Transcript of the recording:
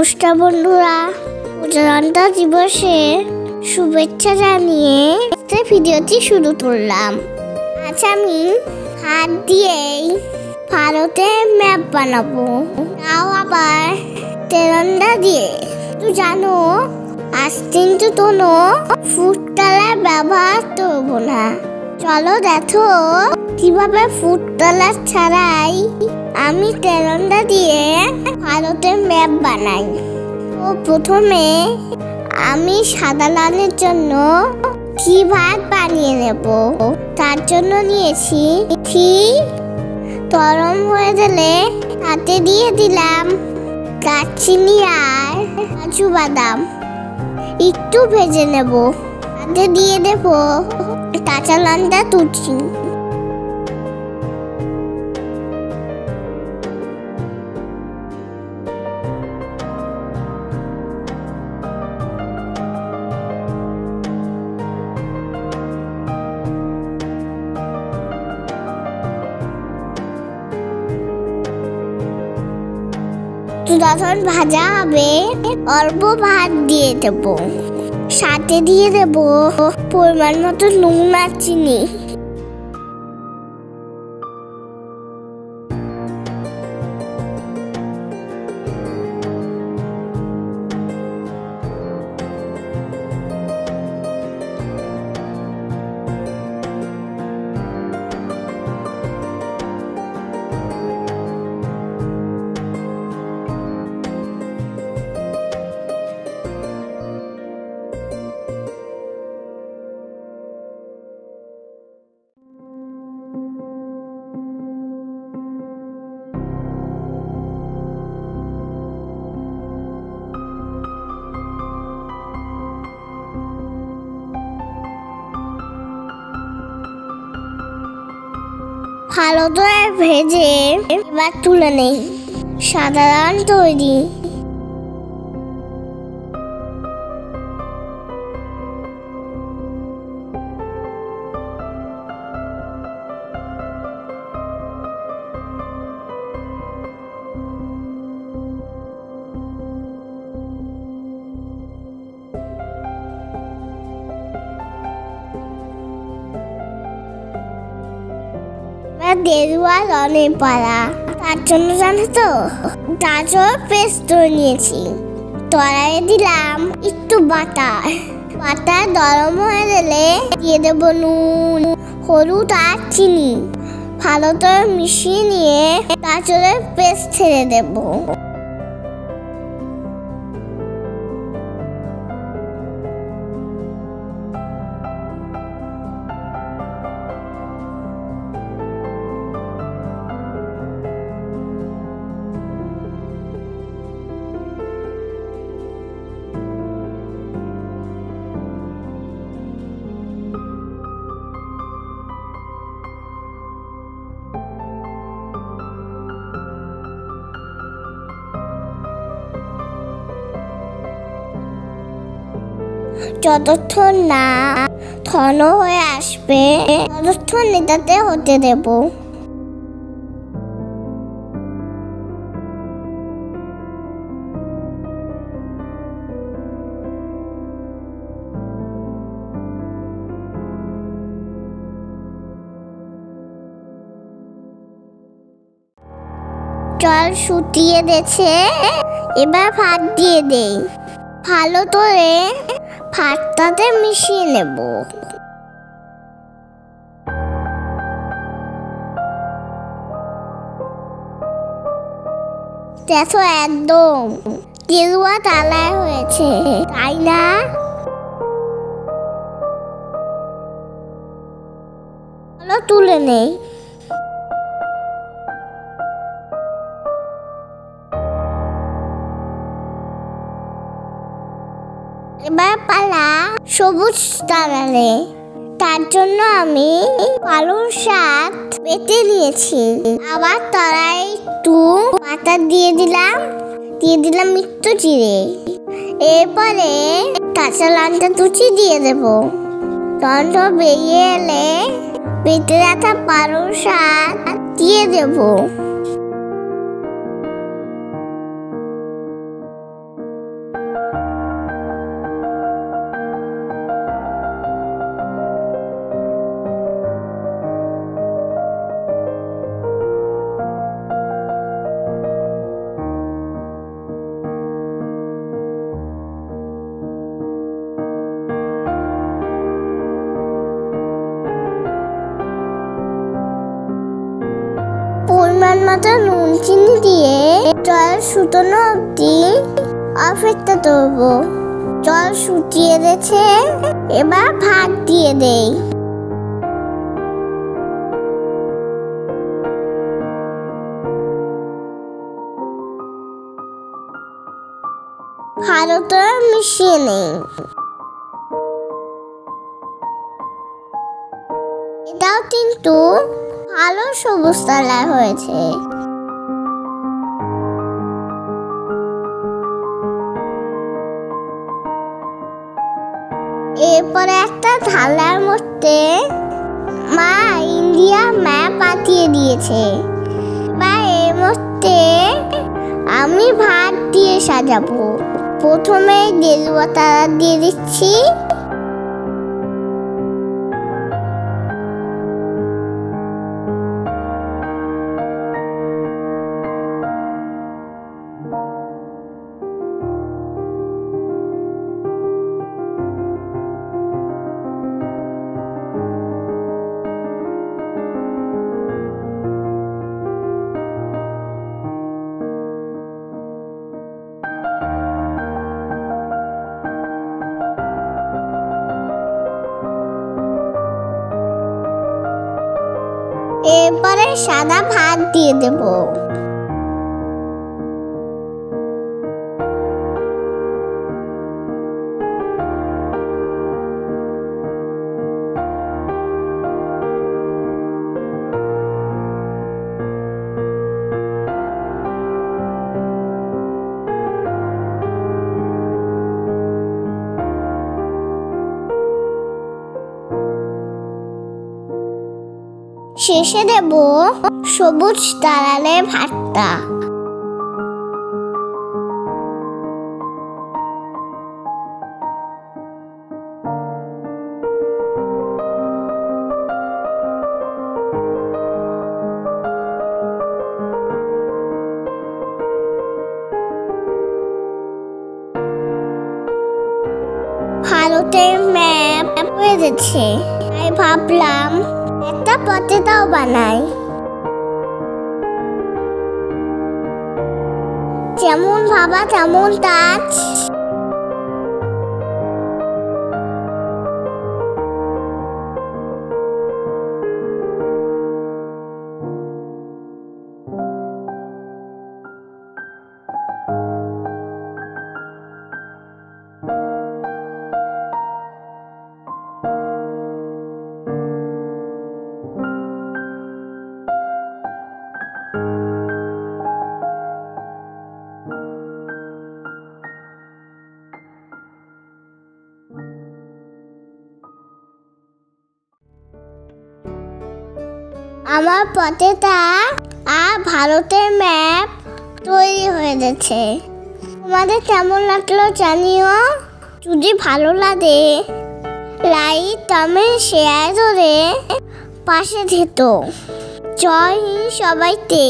নমস্কার বন্ধুরা, প্রজাতন্ত্র দিবসে শুভেচ্ছা জানিয়ে ভিডিওটি শুরু করলাম। আজ আমি হাত দিয়েই ভারতের ম্যাপ বানাবো, তাও আবার তেরঙ্গা দিয়ে। তো জানো, আজ কিন্তু কোনো ফুড কালার ব্যবহার করবো না। চলো দেখো কিভাবে ফুড কালার ছাড়াই আমি তেরঙ্গা দিয়ে ভারতের ম্যাপ বানাই। তো প্রথমে আমি সাদা লালের জন্য ঘি ভাত বানিয়ে নেব। তার জন্য নিয়েছি ঘি। গরম হয়ে গেলে তাতে দিয়ে দিলাম দারচিনি আর কাজু বাদাম, একটু ভেজে নেব। তাতে দিয়ে দেব কাঁচা লঙ্কা কুচি। যখন ভাজা হবে অল্প ভাত দিয়ে দেব, সাথে দিয়ে দেব পরিমাণ মতো নুন আর চিনি। ভালো করে ভেজে এবার তুলে নেই। সাধারণ তৈরি। দেরুয়া রনে পাড়া, তার জন্য জানো তো গাজর পেস্ট নিয়েছি। কড়াইয়ে দিলাম একটু বাটার। বাটার গরম হয়ে গেলে দিয়ে দেবো নুন, হলুদ আর চিনি। ভালো করে মিশিয়ে নিয়ে গাজরের পেস্ট ছেড়ে দেবো। যতক্ষণ না ঘন হয়ে আসবে ততক্ষণ এটাতে হতে দেব। জল শুকিয়ে গেছে, এবার ভাত দিয়ে দেই। ভালো করে ভাতটাতে মিশিয়ে নেব। দেখো একদম গেরুয়া কালার হয়েছে, তাই না? চলো তুলে নেই। এবার পালা সবুজ কালারে। তার জন্য আমি পালং শাক বেটে নিয়েছি। আবার কড়াই একটু বাটার দিয়ে দিলাম একটু জিরে। এরপরে কাঁচা লঙ্কা কুচি দিয়ে দেবো। গন্ধ বেরিয়ে এলে বেটে রাখা পালং শাক দিয়ে দেবো। দারুচিনি দিয়ে জল শুকনো অবধি অপেক্ষা করব। জল শুকিয়ে গেছে, এবার ভাত দিয়ে দেই। ভালো করে মিশিয়ে নেই। এটাও কিন্তু ভালো সবুজ কালার হয়েছে। এরপরে একটা থালার মধ্যে মা ইন্ডিয়া ম্যাপ পাঠিয়ে দিয়েছে। বা এর মধ্যে আমি ভাত দিয়ে সাজাবো। প্রথমে গেরুয়া তারা দিয়ে দিচ্ছি। এরপরে সাদা ভাত দিয়ে দেব। শেষে দেব সবুজ কালারের ভাতটা। ভারতের ম্যাপ হয়ে গেছে, তাই ভাবলাম একটা পটেটাও বানাই। যেমন ভাবা তেমন কাজ। আমার পটেটা আর ভারতের ম্যাপ তৈরি হয়ে গেছে। তোমাদের কেমন লাগলো জানিও। যদি ভালো লাগে লাইক কমেন্ট শেয়ার করে পাশে থেকো। জয় হিন্দ সবাইকে।